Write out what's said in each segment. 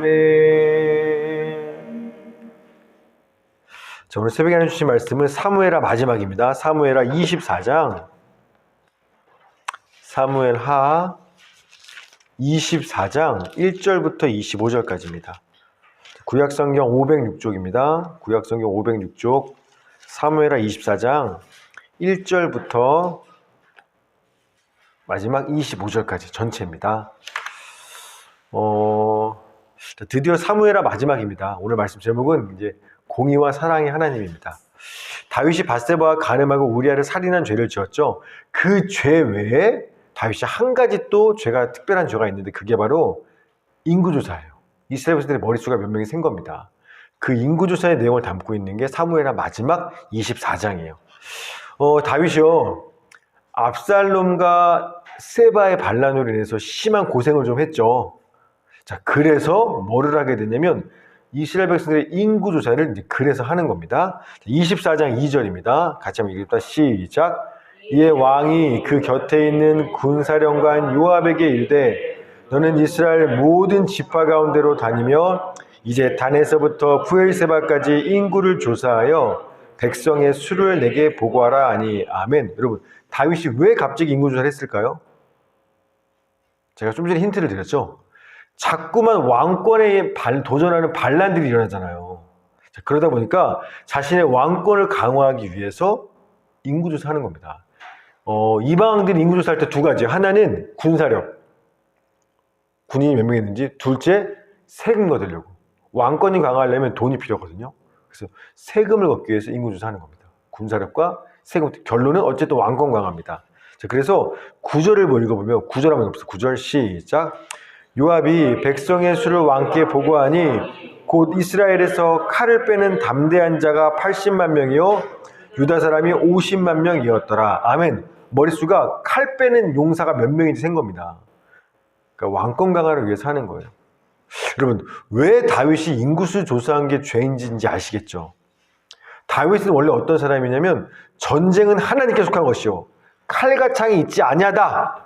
아멘. 자, 오늘 새벽에 하나님 주신 말씀은 사무엘하 마지막입니다. 사무엘하 24장. 사무엘하 24장 1절부터 25절까지입니다. 구약성경 506쪽입니다. 구약성경 506쪽 사무엘하 24장 1절부터 마지막 25절까지 전체입니다. 드디어 사무엘하 마지막입니다. 오늘 말씀 제목은 이제 공의와 사랑의 하나님입니다. 다윗이 밧세바와 간음하고 우리아를 살인한 죄를 지었죠. 그 죄 외에 다윗이 한 가지 또 특별한 죄가 있는데 그게 바로 인구조사예요. 이스라엘 백성들의 머릿수가 몇 명이 센 겁니다. 그 인구조사의 내용을 담고 있는 게 사무엘하 마지막 24장이에요. 다윗이요, 압살롬과 세바의 반란으로 인해서 심한 고생을 좀 했죠. 자, 그래서 뭐를 하게 됐냐면 이스라엘 백성들의 인구조사를 이제 그래서 하는 겁니다. 24장 2절입니다. 같이 한번 읽읍시다. 시작. 이에 왕이 그 곁에 있는 군사령관 요압에게 이르되 너는 이스라엘 모든 지파 가운데로 다니며 이제 단에서부터 부엘세바까지 인구를 조사하여 백성의 수를 내게 보고하라 하니 아멘. 여러분, 다윗이 왜 갑자기 인구조사를 했을까요? 제가 좀 전에 힌트를 드렸죠. 자꾸만 왕권에 도전하는 반란들이 일어나잖아요. 자, 그러다 보니까 자신의 왕권을 강화하기 위해서 인구조사하는 겁니다. 이방들이 인구조사할 때 두 가지. 하나는 군사력, 군인이 몇 명 있는지. 둘째, 세금 거두려고. 왕권이 강화하려면 돈이 필요하거든요. 그래서 세금을 걷기 위해서 인구조사하는 겁니다. 군사력과 세금. 결론은 어쨌든 왕권 강화입니다. 자, 그래서 구절을 읽어보면, 구절 한번 읽어보세요. 구절 시작. 요압이 백성의 수를 왕께 보고하니 곧 이스라엘에서 칼을 빼는 담대한 자가 80만 명이요 유다 사람이 50만 명이었더라. 아멘. 머릿수가 칼 빼는 용사가 몇 명인지 센 겁니다. 그러니까 왕권 강화를 위해서 하는 거예요. 여러분, 왜 다윗이 인구수 조사한 게 죄인지 아시겠죠? 다윗은 원래 어떤 사람이냐면 전쟁은 하나님께 속한 것이요 칼과 창이 있지 아니하다.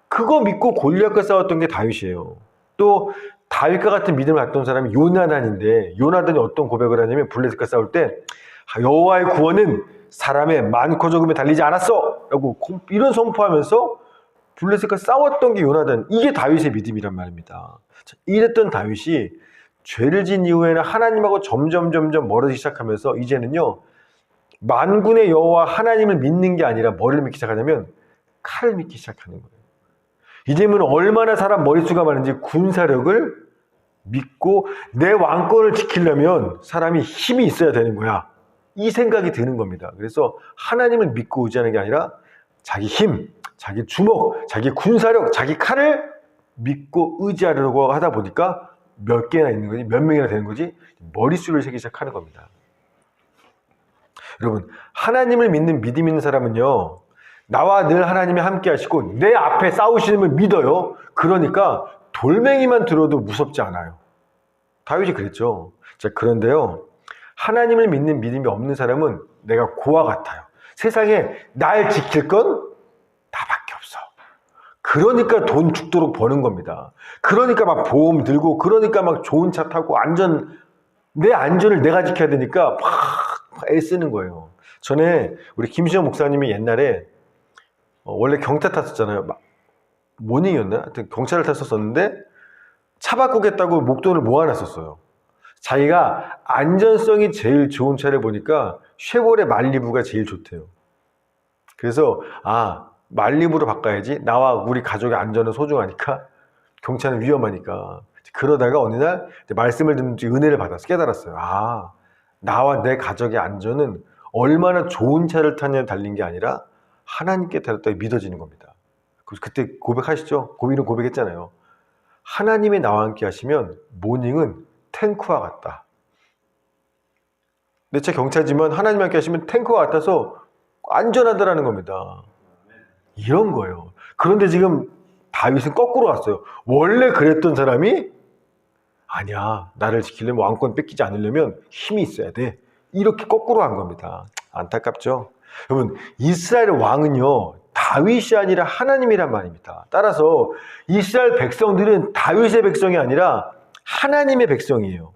그거 믿고 골리앗과 싸웠던 게 다윗이에요. 또 다윗과 같은 믿음을 갖던 사람이 요나단인데, 요나단이 어떤 고백을 하냐면 블레셋과 싸울 때 여호와의 구원은 사람의 많고 적음에 달리지 않았어 라고 이런 선포하면서 블레셋과 싸웠던 게 요나단. 이게 다윗의 믿음이란 말입니다. 이랬던 다윗이 죄를 진 이후에는 하나님하고 점점 멀어지기 시작하면서 이제는요, 만군의 여호와 하나님을 믿는 게 아니라 뭐를 믿기 시작하냐면 칼을 믿기 시작하는 거예요. 이제는 얼마나 사람 머릿수가 많은지 군사력을 믿고 내 왕권을 지키려면 사람이 힘이 있어야 되는 거야. 이 생각이 드는 겁니다. 그래서 하나님을 믿고 의지하는 게 아니라 자기 힘, 자기 주먹, 자기 군사력, 자기 칼을 믿고 의지하려고 하다 보니까 몇 개나 있는 거지, 몇 명이나 되는 거지, 머릿수를 세기 시작하는 겁니다. 여러분, 하나님을 믿는 믿음 있는 사람은요, 나와 늘 하나님이 함께 하시고 내 앞에 싸우시는 걸 믿어요. 그러니까 돌멩이만 들어도 무섭지 않아요. 다윗이 그랬죠. 자, 그런데요, 하나님을 믿는 믿음이 없는 사람은 내가 고와 같아요. 세상에 날 지킬 건 나밖에 없어. 그러니까 돈 죽도록 버는 겁니다. 그러니까 막 보험 들고, 그러니까 막 좋은 차 타고 내 안전을 내가 지켜야 되니까 막 애쓰는 거예요. 전에 우리 김시영 목사님이 옛날에 원래 경차 탔었잖아요. 모닝이었나? 하여튼 경차를 탔었는데 차 바꾸겠다고 목돈을 모아놨었어요. 자기가 안전성이 제일 좋은 차를 보니까 쉐보레 말리부가 제일 좋대요. 그래서 말리부로 바꿔야지. 나와 우리 가족의 안전은 소중하니까, 경차는 위험하니까. 그러다가 어느 날 말씀을 듣는 은혜를 받아서 깨달았어요. 나와 내 가족의 안전은 얼마나 좋은 차를 타냐에 달린 게 아니라 하나님께 달렸다고 믿어지는 겁니다. 그때 고백하시죠? 이런 고백했잖아요. 하나님이 나와 함께 하시면 모닝은 탱크와 같다. 내 차 경차지만 하나님 함께 하시면 탱크와 같아서 안전하다라는 겁니다. 이런 거예요. 그런데 지금 다윗은 거꾸로 왔어요. 원래 그랬던 사람이 아니야, 나를 지키려면 왕권 뺏기지 않으려면 힘이 있어야 돼. 이렇게 거꾸로 한 겁니다. 안타깝죠? 여러분, 이스라엘 왕은요, 다윗이 아니라 하나님이란 말입니다. 따라서 이스라엘 백성들은 다윗의 백성이 아니라 하나님의 백성이에요.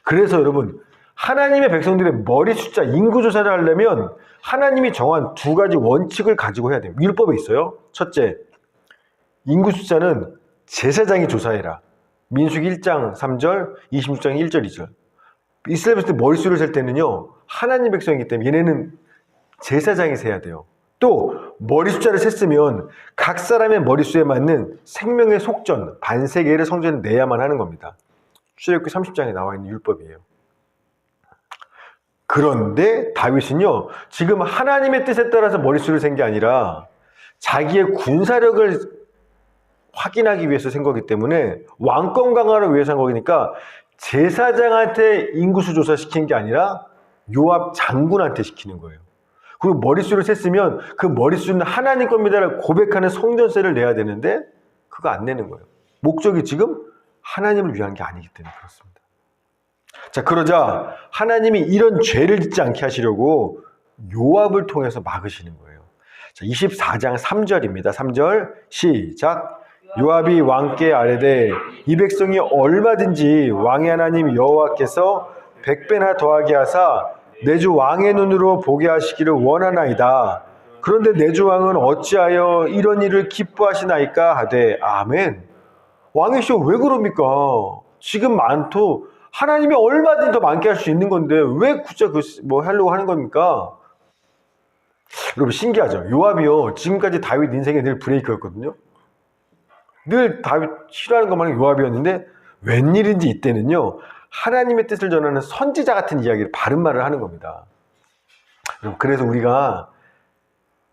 그래서 여러분, 하나님의 백성들의 머리 숫자 인구 조사를 하려면 하나님이 정한 두 가지 원칙을 가지고 해야 돼요. 율법에 있어요. 첫째, 인구 숫자는 제사장이 조사해라. 민수기 1장 3절, 26장 1절 2절. 이스라엘 백성들 머릿수를 셀 때는요, 하나님 백성이기 때문에 얘네는 제사장이 세야 돼요. 또 머리 숫자를 셌으면 각 사람의 머릿수에 맞는 생명의 속전, 반세계를 성전에 내야만 하는 겁니다. 출애굽기 30장에 나와 있는 율법이에요. 그런데 다윗은요, 지금 하나님의 뜻에 따라서 머릿수를 센 게 아니라 자기의 군사력을 확인하기 위해서 센 거기 때문에 왕권 강화를 위해서 한 거니까 제사장한테 인구수 조사시킨 게 아니라 요압 장군한테 시키는 거예요. 그리고 머릿수를 셌으면 그 머릿수는 하나님 겁니다를 고백하는 성전세를 내야 되는데 그거 안 내는 거예요. 목적이 지금 하나님을 위한 게 아니기 때문에 그렇습니다. 자, 그러자 하나님이 이런 죄를 짓지 않게 하시려고 요압을 통해서 막으시는 거예요. 자, 24장 3절입니다. 3절 시작. 요압이 왕께 아뢰되 이 백성이 얼마든지 왕의 하나님 여호와께서 100배나 더하게 하사 내 주 왕의 눈으로 보게 하시기를 원하나이다. 그런데 내 주 왕은 어찌하여 이런 일을 기뻐하시나이까 하되 아멘. 왕이시여 왜 그럽니까? 지금 많도 하나님이 얼마든지 더 많게 할 수 있는 건데 왜 굳이 뭐 하려고 하는 겁니까? 여러분 신기하죠? 요압이요 지금까지 다윗 인생에 늘 브레이크였거든요. 늘 다윗 싫어하는 것만 요압이었는데 웬일인지 이때는요 하나님의 뜻을 전하는 선지자 같은 이야기를 바른 말을 하는 겁니다. 그래서 우리가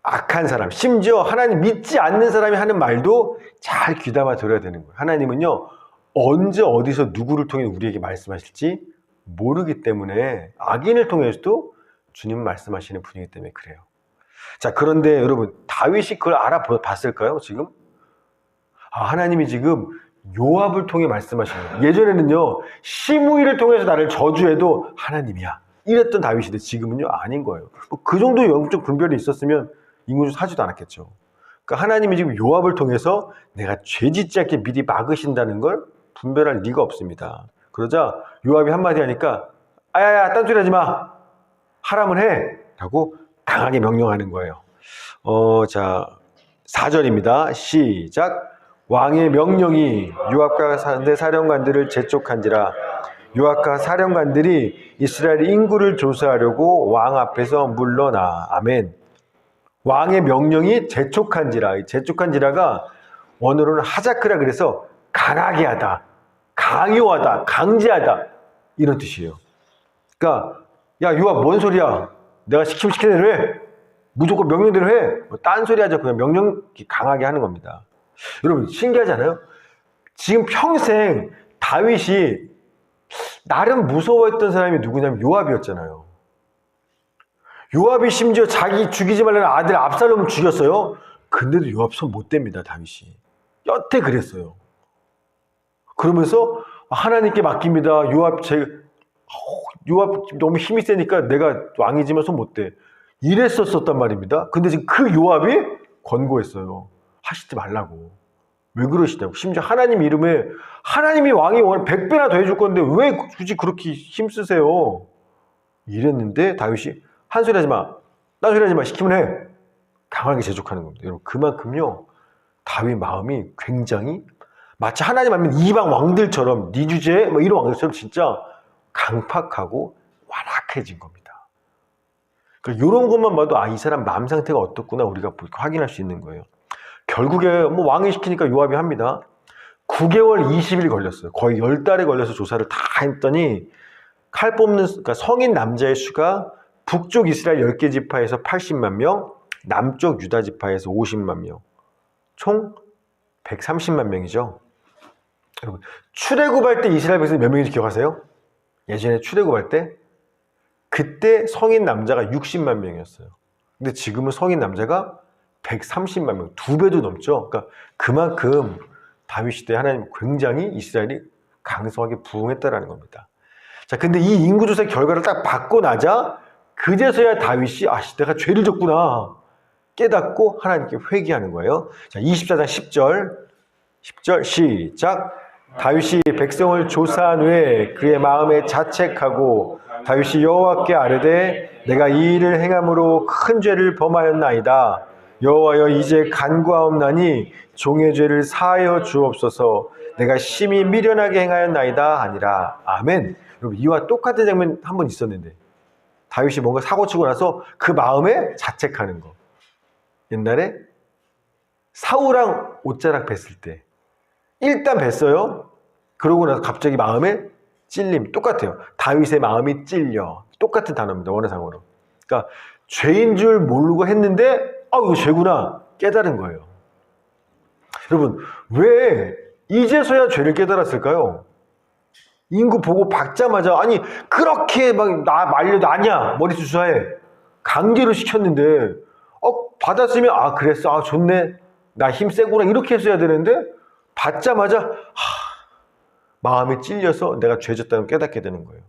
악한 사람, 심지어 하나님 믿지 않는 사람이 하는 말도 잘 귀담아 들어야 되는 거예요. 하나님은요 언제 어디서 누구를 통해 우리에게 말씀하실지 모르기 때문에 악인을 통해서도 주님 말씀하시는 분이기 때문에 그래요. 자, 그런데 여러분 다윗이 그걸 알아봤을까요 지금? 하나님이 지금 요압을 통해 말씀하시는 거예요. 예전에는요 시므이를 통해서 나를 저주해도 하나님이야 이랬던 다윗인데 지금은요 아닌 거예요. 그 정도 영적 분별이 있었으면 인구조 사지도 않았겠죠. 그러니까 하나님이 지금 요압을 통해서 내가 죄짓지 않게 미리 막으신다는 걸 분별할 리가 없습니다. 그러자 요압이 한마디 하니까 아야야 딴소리 하지 마 하라면 해 라고 강하게 명령하는 거예요. 자 4절입니다. 시작. 왕의 명령이 요압과 상대 사령관들을 재촉한지라. 요압과 사령관들이 이스라엘 인구를 조사하려고 왕 앞에서 물러나. 아멘. 왕의 명령이 재촉한지라. 재촉한지라가 원어로는 하자크라 그래서 강하게 하다, 강요하다, 강제하다 이런 뜻이에요. 그러니까 야 요압 뭔 소리야? 내가 시키는 대로 해. 무조건 명령대로 해. 뭐 딴 소리 하자. 그냥 명령 강하게 하는 겁니다. 여러분 신기하지 않아요? 지금 평생 다윗이 나름 무서워했던 사람이 누구냐면 요압이었잖아요. 요압이 심지어 자기 죽이지 말라는 아들 압살롬을 죽였어요. 근데도 요압 손 못 댑니다. 다윗이 여태 그랬어요. 그러면서 하나님께 맡깁니다. 요압 너무 힘이 세니까 내가 왕이지만 손 못 대. 이랬었단 말입니다. 근데 지금 그 요압이 권고했어요. 하시지 말라고. 왜 그러시냐고. 심지어 하나님 이름에 하나님이 왕이 100배나 더 해줄 건데 왜 굳이 그렇게 힘쓰세요? 이랬는데 다윗이 한 소리 하지 마. 딴 소리 하지 마. 시키면 해. 강하게 재촉하는 겁니다. 여러분 그만큼요 다윗 마음이 굉장히 마치 하나님 아니면 이방 왕들처럼 니주제 뭐 이런 왕들처럼 진짜 강팍하고 완악해진 겁니다. 그러니까 이런 것만 봐도 이 사람 마음 상태가 어떻구나 우리가 확인할 수 있는 거예요. 결국에 뭐 왕이 시키니까 요압이 합니다. 9개월 20일 걸렸어요. 거의 10달에 걸려서 조사를 다 했더니 칼 뽑는 그러니까 성인 남자의 수가 북쪽 이스라엘 10개 지파에서 80만 명, 남쪽 유다 지파에서 50만 명, 총 130만 명이죠. 여러분 출애굽할 때 이스라엘 백성이 몇 명인지 기억하세요? 예전에 출애굽할 때 그때 성인 남자가 60만 명이었어요. 근데 지금은 성인 남자가 130만 명, 2배도 넘죠. 그러니까 그만큼 다윗 시대에 하나님 굉장히 이스라엘이 강성하게 부흥했다라는 겁니다. 자, 근데 이 인구조사 결과를 딱 받고 나자 그제서야 다윗이 내가 죄를 졌구나 깨닫고 하나님께 회개하는 거예요. 자, 24장 10절 시작. 다윗이 백성을 조사한 후에 그의 마음에 자책하고 다윗이 여호와께 아뢰되 내가 이 일을 행함으로 큰 죄를 범하였나이다. 여호와여 이제 간구하옵나니 종의 죄를 사하여 주옵소서. 내가 심히 미련하게 행하였나이다 하니라. 아멘. 여러분 이와 똑같은 장면 한 번 있었는데 다윗이 뭔가 사고치고 나서 그 마음에 자책하는 거. 옛날에 사울랑 옷자락 뱄을 때 일단 뱄어요. 그러고 나서 갑자기 마음에 찔림. 똑같아요. 다윗의 마음이 찔려. 똑같은 단어입니다. 원어상으로. 그러니까 죄인 줄 모르고 했는데 이거 죄구나 깨달은 거예요. 여러분 왜 이제서야 죄를 깨달았을까요? 인구 보고 박자마자 아니 그렇게 막 나 말려도 아니야 머리 주사해 강제로 시켰는데 받았으면 그랬어 좋네 나 힘 세구나 이렇게 했어야 되는데 받자마자 마음이 찔려서 내가 죄졌다는 걸 깨닫게 되는 거예요.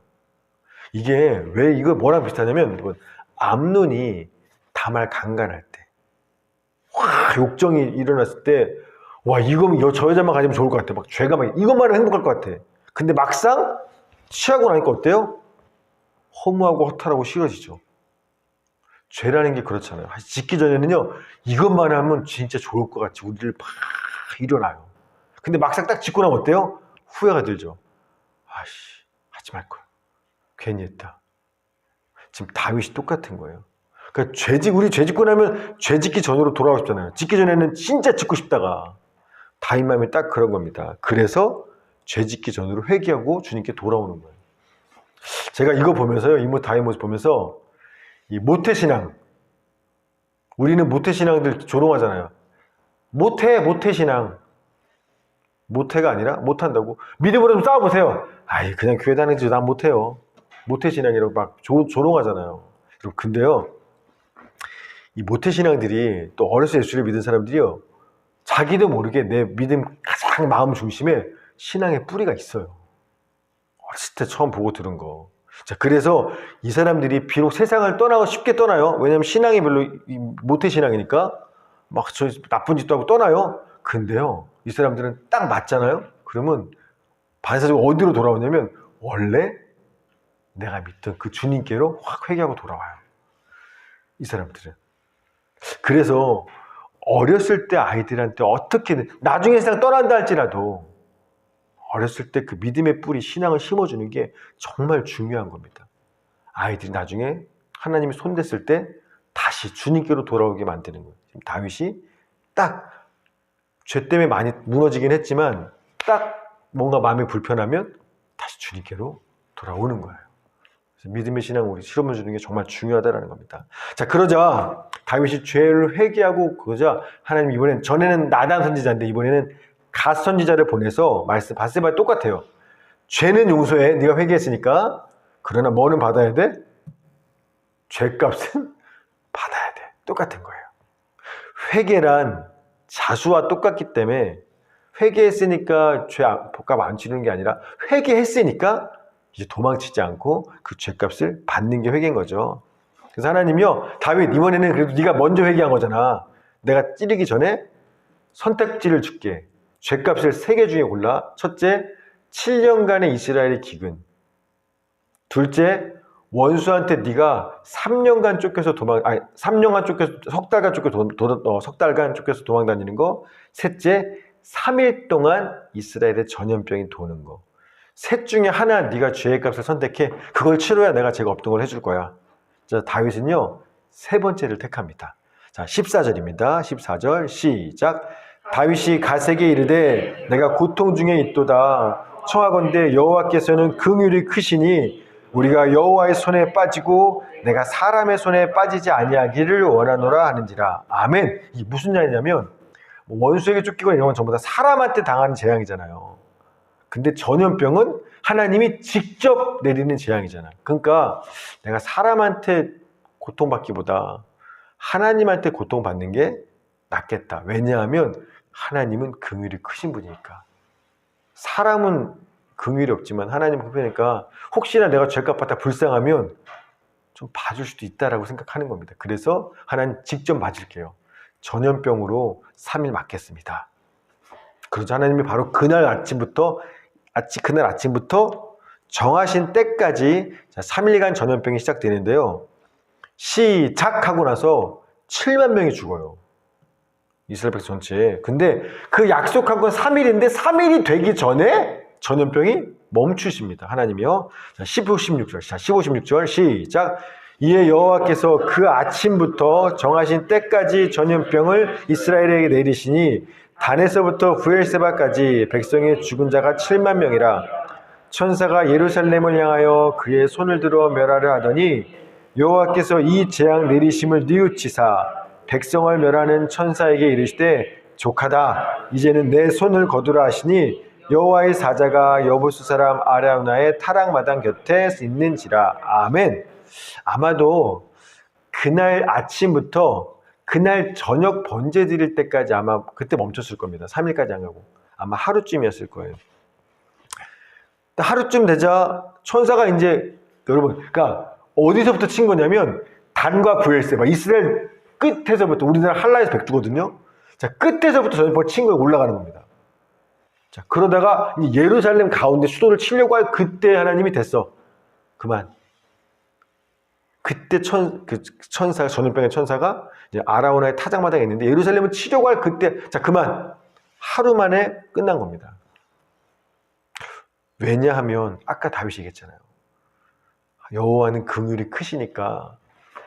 이게 왜 이거 뭐랑 비슷하냐면 암논이 다말 강간할 때 욕정이 일어났을 때 이거면 저 여자만 가지면 좋을 것 같아. 막 죄가 막 이것만 해도 행복할 것 같아. 근데 막상 취하고 나니까 어때요? 허무하고 허탈하고 싫어지죠. 죄라는 게 그렇잖아요. 짓기 전에는요 이것만 하면 진짜 좋을 것 같이 우리를 막 일어나요. 근데 막상 딱 짓고 나면 어때요? 후회가 들죠. 하지 말걸. 괜히 했다. 지금 다윗이 똑같은 거예요. 그러니까 우리 죄 짓고 나면 죄 짓기 전으로 돌아가고 싶잖아요. 짓기 전에는 진짜 짓고 싶다가 다윗 마음이 딱 그런 겁니다. 그래서 죄 짓기 전으로 회개하고 주님께 돌아오는 거예요. 제가 이거 보면서요, 다윗 모습 보면서 이 모태신앙, 우리는 모태신앙들 조롱하잖아요. 모태신앙. 모태가 아니라 못한다고. 믿음으로 좀 싸워보세요. 그냥 교회 다니지 난 못해요. 모태신앙이라고 막 조롱하잖아요. 근데요, 이 모태신앙들이 또 어려서 예수를 믿은 사람들이요, 자기도 모르게 내 믿음 가장 마음 중심에 신앙의 뿌리가 있어요. 어렸을 때 처음 보고 들은 거. 자, 그래서 이 사람들이 비록 세상을 떠나고 쉽게 떠나요. 왜냐하면 신앙이 별로 모태신앙이니까 막 저 나쁜 짓도 하고 떠나요. 근데요, 이 사람들은 딱 맞잖아요. 그러면 반사적으로 어디로 돌아오냐면 원래 내가 믿던 그 주님께로 확 회개하고 돌아와요. 이 사람들은. 그래서 어렸을 때 아이들한테 어떻게든 나중에 세상 떠난다 할지라도 어렸을 때 그 믿음의 뿌리 신앙을 심어주는 게 정말 중요한 겁니다. 아이들이 나중에 하나님이 손댔을 때 다시 주님께로 돌아오게 만드는 거예요. 지금 다윗이 딱 죄 때문에 많이 무너지긴 했지만 딱 뭔가 마음이 불편하면 다시 주님께로 돌아오는 거예요. 그래서 믿음의 신앙을 우리 실험해 주는 게 정말 중요하다는 겁니다. 자, 그러자 다윗이 죄를 회개하고 그러자 하나님 이번엔 전에는 나단 선지자인데 이번에는 갓 선지자를 보내서 말씀 바세바에 똑같아요. 죄는 용서해. 네가 회개했으니까. 그러나 뭐는 받아야 돼? 죄값은 받아야 돼. 똑같은 거예요. 회개란 자수와 똑같기 때문에 회개했으니까 죄값 안 치르는 게 아니라 회개했으니까 이제 도망치지 않고 그 죄값을 받는 게 회개인 거죠. 그래서 하나님이요, 다윗 이번에는 그래도 네가 먼저 회개한 거잖아. 내가 찌르기 전에 선택지를 줄게. 죄값을 3개 중에 골라. 첫째, 7년간의 이스라엘의 기근. 둘째, 원수한테 네가 3년간 쫓겨서 3년간 쫓겨서 석달간 쫓겨서 도망 다니는 거. 셋째, 3일 동안 이스라엘의 전염병이 도는 거. 셋 중에 하나 네가 죄의 값을 선택해. 그걸 치러야 내가 죄가 없던 걸 해줄 거야. 자, 다윗은요, 세 번째를 택합니다. 자, 14절입니다. 14절 시작. 다윗이 갓에게 이르되 내가 고통 중에 있도다. 청하건대 여호와께서는 긍휼이 크시니 우리가 여호와의 손에 빠지고 내가 사람의 손에 빠지지 아니하기를 원하노라 하는지라. 아멘. 이게 무슨 말이냐면 원수에게 쫓기거나 이런 건 전부 다 사람한테 당하는 재앙이잖아요. 근데 전염병은 하나님이 직접 내리는 재앙이잖아. 그러니까 내가 사람한테 고통받기보다 하나님한테 고통받는 게 낫겠다. 왜냐하면 하나님은 긍휼이 크신 분이니까. 사람은 긍휼이 없지만 하나님은 크니까 혹시나 내가 죄값 받다 불쌍하면 좀 봐줄 수도 있다라고 생각하는 겁니다. 그래서 하나님 직접 맞을게요. 전염병으로 3일 맞겠습니다. 그래서 하나님이 바로 그날 아침부터 정하신 때까지 3일간 전염병이 시작되는데요. 시작하고 나서 7만 명이 죽어요. 이스라엘 백성 전체에. 근데 그 약속한 건 3일인데 3일이 되기 전에 전염병이 멈추십니다. 하나님이요. 자, 15, 16절. 자, 15, 16절 시작. 이에 여호와께서 그 아침부터 정하신 때까지 전염병을 이스라엘에게 내리시니 단에서부터 부엘세바까지 백성의 죽은 자가 7만 명이라. 천사가 예루살렘을 향하여 그의 손을 들어 멸하려 하더니 여호와께서 이 재앙 내리심을 뉘우치사 백성을 멸하는 천사에게 이르시되 족하다. 이제는 내 손을 거두라 하시니 여호와의 사자가 여부수 사람 아라우나의 타락마당 곁에 있는지라. 아멘. 아마도 그날 아침부터 그날 저녁 번제 드릴 때까지 아마 그때 멈췄을 겁니다. 3일까지 안 가고. 아마 하루쯤이었을 거예요. 하루쯤 되자 천사가 이제 여러분, 그러니까 어디서부터 친 거냐면 단과 부엘세바, 이스라엘 끝에서부터, 우리나라 한라에서 백두거든요. 자, 끝에서부터 전염병 친 거에 올라가는 겁니다. 자, 그러다가 예루살렘 가운데 수도를 치려고 할 그때 하나님이 됐어. 그만. 그때 천사가, 전염병의 천사가 이제 아라우나의 타작마당에 있는데 예루살렘을 치려고 할 그때, 자, 그만. 하루 만에 끝난 겁니다. 왜냐하면 아까 다윗이 얘기했잖아요. 여호와는 긍휼이 크시니까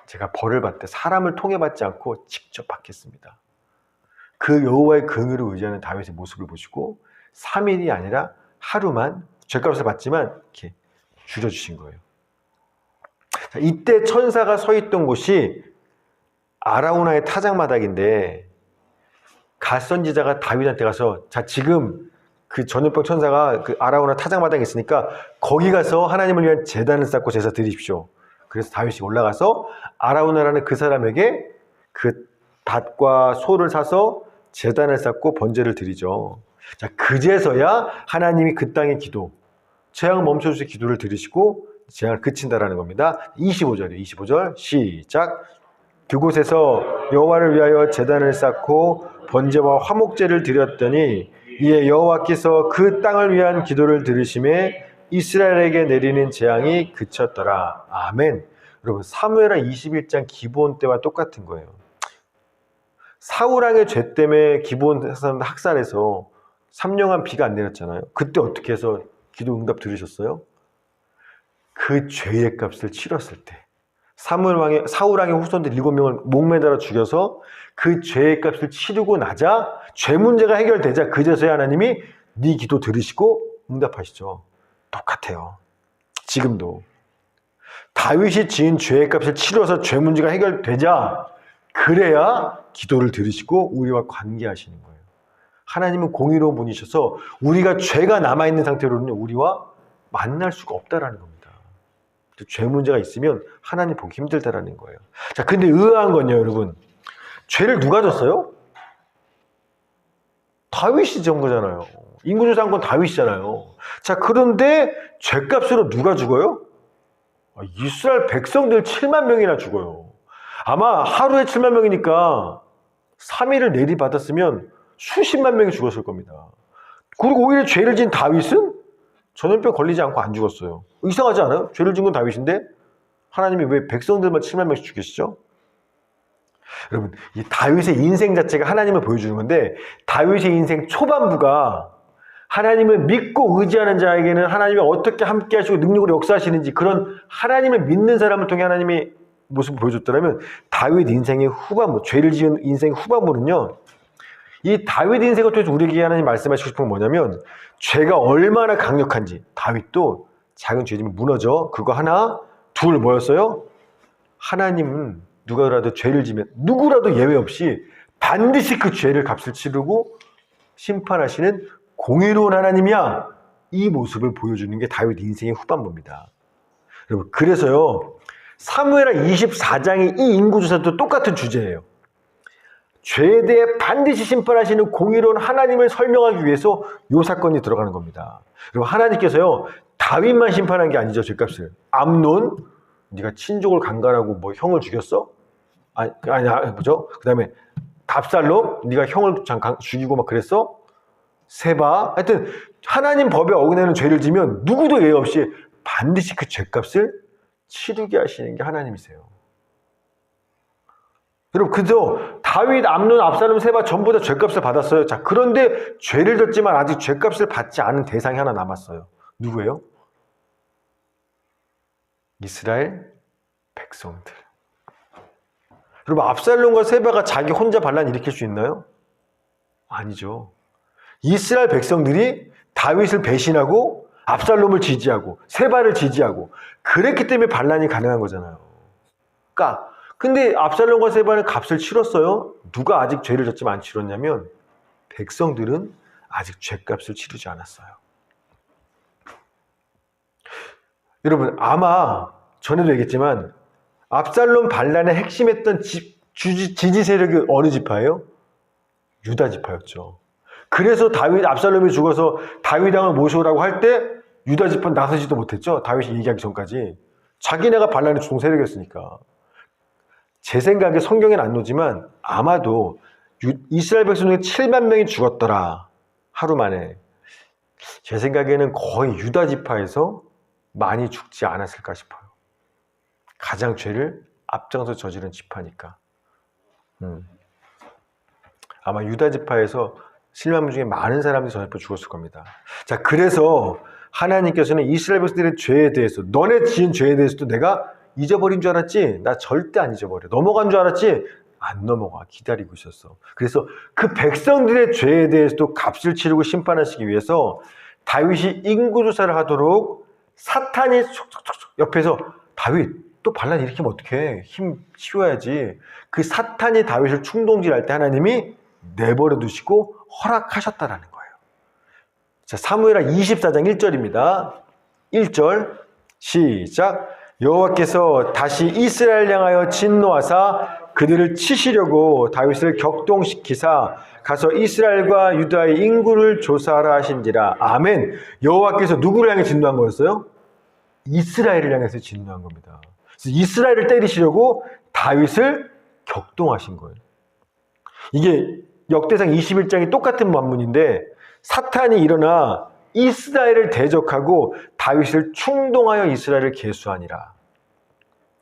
제가 벌을 받되 사람을 통해 받지 않고 직접 받겠습니다. 그 여호와의 긍휼을 의지하는 다윗의 모습을 보시고 3일이 아니라 하루만 죗값을 받지만 이렇게 줄여주신 거예요. 자, 이때 천사가 서 있던 곳이 아라우나의 타작마당인데 갓 선지자가 다윗한테 가서 자, 지금 그 전염병 천사가 그 아라우나 타작마당에 있으니까 거기 가서 하나님을 위한 제단을 쌓고 제사 드리십시오. 그래서 다윗이 올라가서 아라우나라는 그 사람에게 그 닭과 소를 사서 제단을 쌓고 번제를 드리죠. 자, 그제서야 하나님이 그 땅의 기도, 재앙을 멈춰주실 기도를 들으시고 재앙을 그친다라는 겁니다. 25절이에요. 25절 시작. 그곳에서 여호와를 위하여 제단을 쌓고 번제와 화목제를 드렸더니 이에 여호와께서 그 땅을 위한 기도를 들으심에 이스라엘에게 내리는 재앙이 그쳤더라. 아멘. 여러분, 사무엘하 21장 기브온 때와 똑같은 거예요. 사울왕의 죄 때문에 기브온 사람들 학살해서 3년간 비가 안 내렸잖아요. 그때 어떻게 해서 기도 응답 들으셨어요? 그 죄의 값을 치렀을 때 사울왕의 후손들 7명을 목매달아 죽여서 그 죄의 값을 치르고 나자 죄 문제가 해결되자 그제서야 하나님이 네 기도 들으시고 응답하시죠. 똑같아요. 지금도 다윗이 지은 죄의 값을 치러서 죄 문제가 해결되자 그래야 기도를 들으시고 우리와 관계하시는 거예요. 하나님은 공의로운 분이셔서 우리가 죄가 남아있는 상태로는 우리와 만날 수가 없다라는 겁니다. 죄 문제가 있으면 하나님 보기 힘들다라는 거예요. 자, 근데 의아한 건요, 여러분. 죄를 누가 졌어요? 다윗이 진 거잖아요. 인구조사한 다윗이잖아요. 자, 그런데 죄값으로 누가 죽어요? 이스라엘 백성들 7만 명이나 죽어요. 아마 하루에 7만 명이니까 3일을 내리받았으면 수십만 명이 죽었을 겁니다. 그리고 오히려 죄를 진 다윗은 전염병 걸리지 않고 안 죽었어요. 이상하지 않아요? 죄를 진 건 다윗인데 하나님이 왜 백성들만 7만 명씩 죽이시죠? 여러분, 이 다윗의 인생 자체가 하나님을 보여주는 건데 다윗의 인생 초반부가 하나님을 믿고 의지하는 자에게는 하나님이 어떻게 함께 하시고 능력으로 역사하시는지 그런 하나님을 믿는 사람을 통해 하나님의 모습을 보여줬더라면 다윗 인생의 후반부, 죄를 지은 인생 후반부는요, 이 다윗 인생을 통해서 우리에게 하나님 말씀하시고 싶은 건 뭐냐면 죄가 얼마나 강력한지. 다윗도 작은 죄지면 무너져. 그거 하나, 둘 뭐였어요? 하나님은 누가라도 죄를 지면 누구라도 예외 없이 반드시 그 죄를 값을 치르고 심판하시는 공의로운 하나님이야. 이 모습을 보여주는 게 다윗 인생의 후반부입니다. 여러분, 그래서요 사무엘하 24장의 이 인구조사도 똑같은 주제예요. 죄에 대해 반드시 심판하시는 공의로운 하나님을 설명하기 위해서 이 사건이 들어가는 겁니다. 그리고 하나님께서요 다윗만 심판한 게 아니죠. 죄값을. 암논, 네가 친족을 강간하고 뭐 형을 죽였어? 아니야, 뭐죠? 그 다음에 답살롬, 네가 형을 죽이고 막 그랬어? 세바, 하여튼 하나님 법에 어긋나는 죄를 지면 누구도 예외 없이 반드시 그 죄값을 치르게 하시는 게 하나님이세요. 여러분, 그저 다윗, 암논, 압살롬, 세바 전부 다 죄값을 받았어요. 자, 그런데 죄를 졌지만 아직 죄값을 받지 않은 대상이 하나 남았어요. 누구예요? 이스라엘 백성들. 여러분, 압살롬과 세바가 자기 혼자 반란 일으킬 수 있나요? 아니죠. 이스라엘 백성들이 다윗을 배신하고 압살롬을 지지하고 세바를 지지하고 그랬기 때문에 반란이 가능한 거잖아요. 그러니까 근데 압살롬과 세바는 값을 치렀어요. 누가 아직 죄를 졌지만 안 치렀냐면 백성들은 아직 죄값을 치르지 않았어요. 여러분, 아마 전에도 얘기했지만 압살롬 반란의 핵심했던 지지 세력이 어느 지파예요? 유다 지파였죠. 그래서 압살롬이 죽어서 다윗 왕을 모셔오라고 할 때 유다 지파는 나서지도 못했죠. 다윗이 얘기하기 전까지. 자기네가 반란의 주동 세력이었으니까. 제 생각에 성경에는 안 나오지만 아마도 이스라엘 백성 중에 7만 명이 죽었더라. 하루 만에. 제 생각에는 거의 유다 지파에서 많이 죽지 않았을까 싶어요. 가장 죄를 앞장서 저지른 지파니까. 아마 유다 지파에서 7만 명 중에 많은 사람들이 저녁에 죽었을 겁니다. 자, 그래서 하나님께서는 이스라엘 백성들의 죄에 대해서, 너네 지은 죄에 대해서도 내가 잊어버린 줄 알았지? 나 절대 안 잊어버려. 넘어간 줄 알았지? 안 넘어가. 기다리고 있었어. 그래서 그 백성들의 죄에 대해서도 값을 치르고 심판하시기 위해서 다윗이 인구조사를 하도록 사탄이 옆에서 다윗 또 반란 일으키면 어떡해. 힘 치워야지. 그 사탄이 다윗을 충동질할 때 하나님이 내버려 두시고 허락하셨다라는 거예요. 자, 사무엘하 24장 1절입니다. 1절 시작. 여호와께서 다시 이스라엘 향하여 진노하사 그들을 치시려고 다윗을 격동시키사 가서 이스라엘과 유다의 인구를 조사하라 하신지라. 아멘. 여호와께서 누구를 향해 진노한 거였어요? 이스라엘을 향해서 진노한 겁니다. 그래서 이스라엘을 때리시려고 다윗을 격동하신 거예요. 이게 역대상 21장이 똑같은 만문인데 사탄이 일어나 이스라엘을 대적하고 다윗을 충동하여 이스라엘을 계수하니라.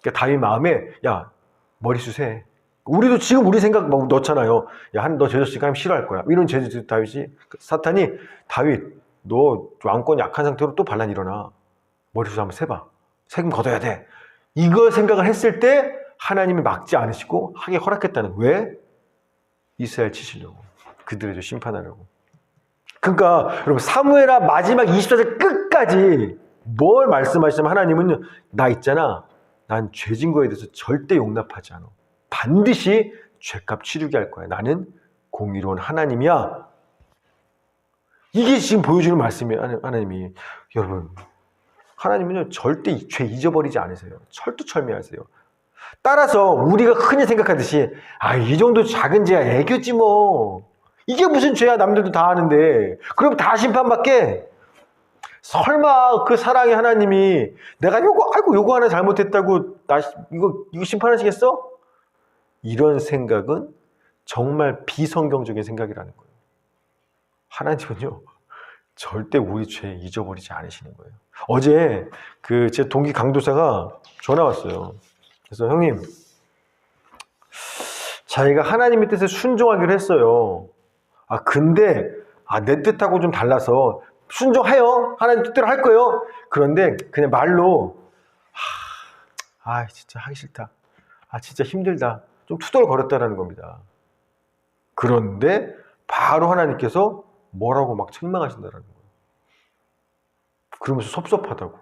그러니까 다윗 마음에 야 머리숱 해. 우리도 지금 우리 생각 막 넣잖아요. 야, 너 죄졌으니까 하면 싫어할 거야. 이런 죄 다윗이 사탄이 다윗 너 왕권 약한 상태로 또 반란 일어나. 머리숱 한번 세봐. 세금 걷어야 돼. 이걸 생각을 했을 때 하나님이 막지 않으시고 하게 허락했다는. 왜? 이스라엘 치시려고. 그들을 심판하려고. 그러니까 여러분 사무엘하 마지막 24절 끝까지 뭘 말씀하시냐면 하나님은 나 있잖아. 난 죄진 거에 대해서 절대 용납하지 않아. 반드시 죄값 치르게 할 거야. 나는 공의로운 하나님이야. 이게 지금 보여주는 말씀이에요. 하나님이. 여러분 하나님은요 절대 죄 잊어버리지 않으세요. 철두철미하세요. 따라서 우리가 흔히 생각하듯이 이 정도 작은 죄야 애교지 뭐. 이게 무슨 죄야 남들도 다 하는데. 그럼 다 심판받게? 설마 그 사랑의 하나님이 내가 요거 하나 잘못했다고 나 이거 심판하시겠어? 이런 생각은 정말 비성경적인 생각이라는 거예요. 하나님은요 절대 우리 죄 잊어버리지 않으시는 거예요. 어제 제 동기 강도사가 전화 왔어요. 그래서 형님 자기가 하나님의 뜻에 순종하기로 했어요. 근데 내 뜻하고 좀 달라서 순종해요. 하나님 뜻대로 할 거예요. 그런데 그냥 말로 진짜 하기 싫다. 진짜 힘들다. 좀 투덜거렸다라는 겁니다. 그런데 바로 하나님께서 뭐라고 막 책망하신다라는 거예요. 그러면서 섭섭하다고.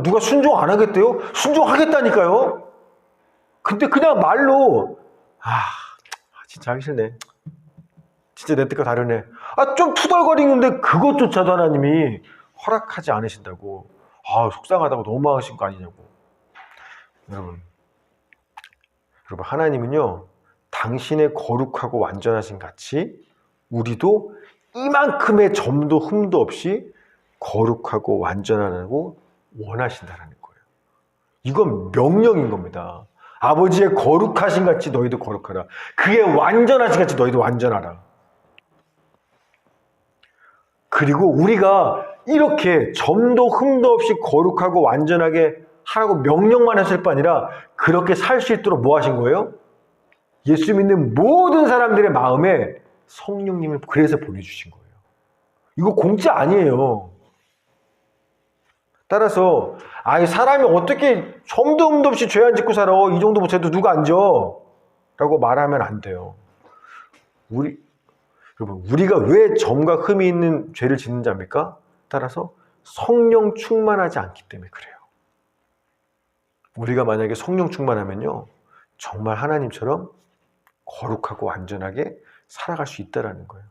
누가 순종 안 하겠대요? 순종하겠다니까요. 근데 그냥 말로 진짜 하기 싫네. 진짜 내 뜻과 다르네. 좀 투덜거리는데 그것조차도 하나님이 허락하지 않으신다고. 속상하다고 너무하신 거 아니냐고. 여러분 하나님은요 당신의 거룩하고 완전하신 같이 우리도 이만큼의 점도 흠도 없이 거룩하고 완전하고 원하신다는 거예요. 이건 명령인 겁니다. 아버지의 거룩하신 같이 너희도 거룩하라. 그의 완전하신 같이 너희도 완전하라. 그리고 우리가 이렇게 점도 흠도 없이 거룩하고 완전하게 하라고 명령만 했을 뿐 아니라 그렇게 살 수 있도록 뭐 하신 거예요? 예수 믿는 모든 사람들의 마음에 성령님을 그래서 보내주신 거예요. 이거 공짜 아니에요. 따라서 사람이 어떻게 점도 흠도 없이 죄 안 짓고 살아? 이 정도 못해도 누가 안 져? 라고 말하면 안 돼요. 여러분, 우리가 왜 점과 흠이 있는 죄를 짓는지 압니까? 따라서 성령 충만하지 않기 때문에 그래요. 우리가 만약에 성령 충만하면요, 정말 하나님처럼 거룩하고 완전하게 살아갈 수 있다는 거예요.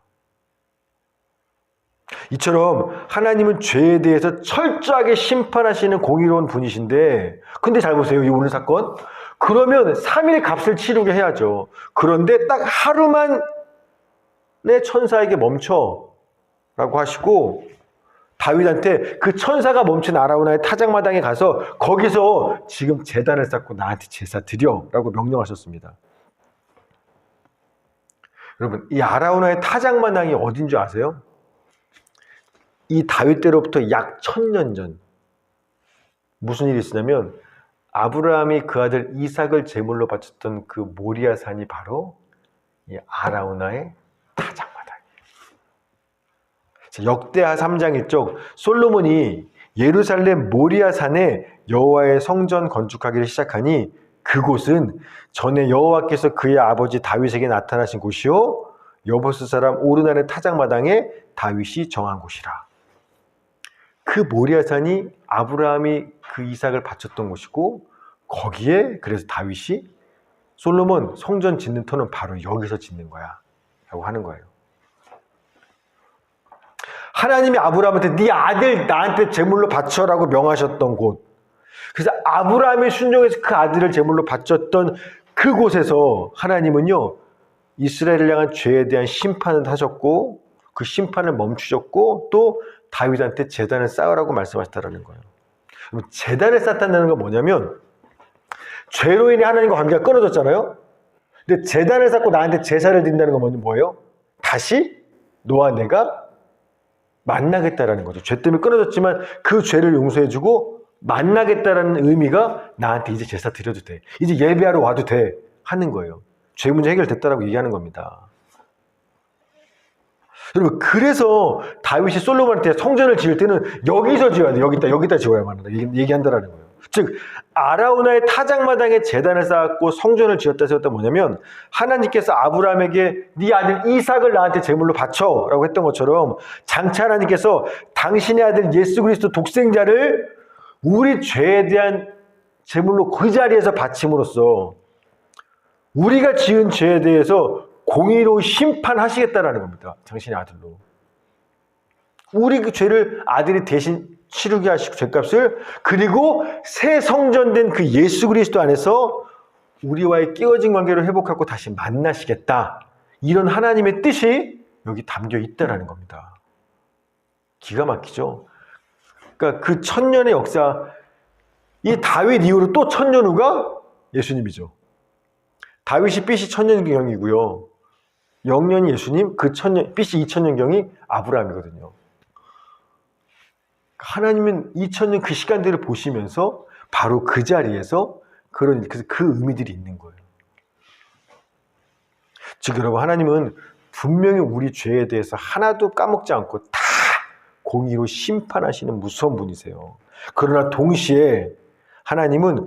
이처럼 하나님은 죄에 대해서 철저하게 심판하시는 공의로운 분이신데, 근데 잘 보세요, 이 오늘 사건. 그러면 3일 값을 치르게 해야죠. 그런데 딱 하루만 내 천사에게 멈춰 라고 하시고, 다윗한테 그 천사가 멈춘 아라우나의 타작마당에 가서 거기서 지금 제단을 쌓고 나한테 제사 드려 라고 명령하셨습니다. 여러분, 이 아라우나의 타작마당이 어딘 줄 아세요? 이 다윗 때로부터 약 1000년 전 무슨 일이 있었냐면, 아브라함이 그 아들 이삭을 제물로 바쳤던 그 모리아산이 바로 이 아라우나의 타작마당이에요. 역대하 3장 1쪽 솔로몬이 예루살렘 모리아산에 여호와의 성전 건축하기를 시작하니 그곳은 전에 여호와께서 그의 아버지 다윗에게 나타나신 곳이요 여보스 사람 오르난의 타작마당에 다윗이 정한 곳이라. 그 모리아산이 아브라함이 그 이삭을 바쳤던 곳이고, 거기에 그래서 다윗이 솔로몬 성전 짓는 터는 바로 여기서 짓는 거야 라고 하는 거예요. 하나님이 아브라함한테 네 아들 나한테 제물로 바쳐라고 명하셨던 곳, 그래서 아브라함이 순종해서 그 아들을 제물로 바쳤던 그곳에서 하나님은요, 이스라엘을 향한 죄에 대한 심판을 하셨고 그 심판을 멈추셨고 또 다윗한테 제단을 쌓으라고 말씀하셨다는 거예요. 제단을 쌓았다는 건 뭐냐면, 죄로 인해 하나님과 관계가 끊어졌잖아요. 근데 제단을 쌓고 나한테 제사를 드린다는 건 뭐예요? 다시 너와 내가 만나겠다라는 거죠. 죄 때문에 끊어졌지만 그 죄를 용서해주고 만나겠다라는 의미가 나한테 이제 제사 드려도 돼, 이제 예배하러 와도 돼 하는 거예요. 죄 문제 해결됐다라고 얘기하는 겁니다. 여러분, 그래서 다윗이 솔로몬한테 성전을 지을 때는 여기서 지어야 돼, 여기다 지어야만 한다 얘기한다라는 거예요. 즉 아라우나의 타작마당에 제단을 쌓았고 성전을 지었다 세웠다 뭐냐면, 하나님께서 아브라함에게 네 아들 이삭을 나한테 제물로 바쳐라고 했던 것처럼 장차 하나님께서 당신의 아들 예수 그리스도 독생자를 우리 죄에 대한 제물로 그 자리에서 바침으로써 우리가 지은 죄에 대해서 공의로 심판하시겠다라는 겁니다. 당신의 아들로. 우리 그 죄를 아들이 대신 치르게 하시고 죄값을, 그리고 새 성전된 그 예수 그리스도 안에서 우리와의 끼워진 관계를 회복하고 다시 만나시겠다. 이런 하나님의 뜻이 여기 담겨 있다라는 겁니다. 기가 막히죠? 그러니까 그 1000년의 역사, 이 다윗 이후로 또 1000년 후가 예수님이죠. 다윗이 BC 1000년경이고요. 영년이 예수님, 그 1000년, BC 2000년경이 아브라함이거든요. 하나님은 2000년 그 시간들을 보시면서 바로 그 자리에서 그래서 그 의미들이 있는 거예요. 즉 여러분, 하나님은 분명히 우리 죄에 대해서 하나도 까먹지 않고 다 공의로 심판하시는 무서운 분이세요. 그러나 동시에 하나님은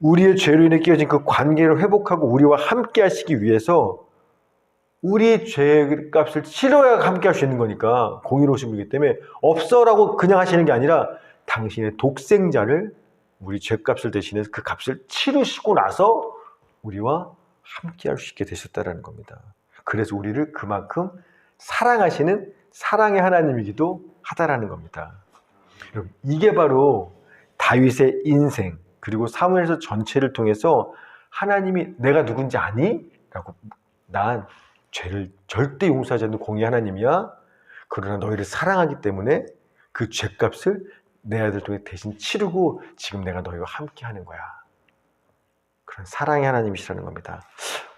우리의 죄로 인해 끼어진 그 관계를 회복하고 우리와 함께 하시기 위해서 우리 죄값을 치러야 함께 할 수 있는 거니까, 공의로우신 분이기 때문에 없어라고 그냥 하시는 게 아니라 당신의 독생자를 우리 죄값을 대신해서 그 값을 치르시고 나서 우리와 함께 할 수 있게 되셨다는 겁니다. 그래서 우리를 그만큼 사랑하시는 사랑의 하나님이기도 하다라는 겁니다. 여러분, 이게 바로 다윗의 인생 그리고 사무엘서 전체를 통해서 하나님이 내가 누군지 아니? 라고, 난 죄를 절대 용서하지 않는 공의 하나님이야. 그러나 너희를 사랑하기 때문에 그 죄값을 내 아들 통해 대신 치르고 지금 내가 너희와 함께 하는 거야. 그런 사랑의 하나님이시라는 겁니다.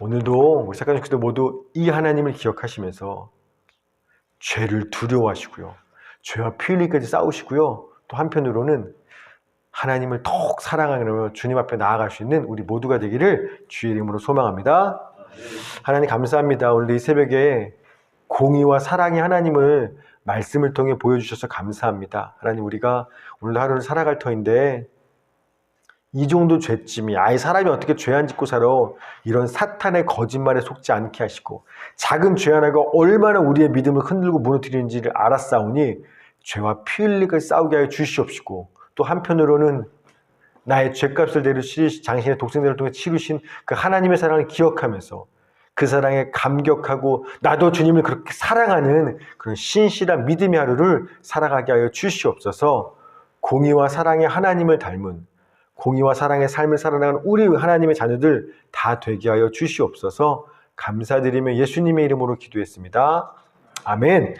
오늘도 우리 사랑하는 그리스도 모두 이 하나님을 기억하시면서 죄를 두려워하시고요, 죄와 피 흘리기까지 싸우시고요. 또 한편으로는 하나님을 더욱 사랑하며 주님 앞에 나아갈 수 있는 우리 모두가 되기를 주의 이름으로 소망합니다. 하나님 감사합니다. 오늘 이 새벽에 공의와 사랑의 하나님을 말씀을 통해 보여주셔서 감사합니다. 하나님, 우리가 오늘 하루를 살아갈 터인데 이 정도 죄짐이, 아예 사람이 어떻게 죄 안 짓고 살아, 이런 사탄의 거짓말에 속지 않게 하시고 작은 죄 하나가 얼마나 우리의 믿음을 흔들고 무너뜨리는지를 알았사오니 죄와 피 흘리기까지 싸우게 하여 주시옵시고, 또 한편으로는 나의 죄값을 내리시 당신의 독생자를 통해 치르신 그 하나님의 사랑을 기억하면서 그 사랑에 감격하고 나도 주님을 그렇게 사랑하는 그런 신실한 믿음의 하루를 살아가게 하여 주시옵소서. 공의와 사랑의 하나님을 닮은, 공의와 사랑의 삶을 살아가는 우리 하나님의 자녀들 다 되게 하여 주시옵소서. 감사드리며 예수님의 이름으로 기도했습니다. 아멘.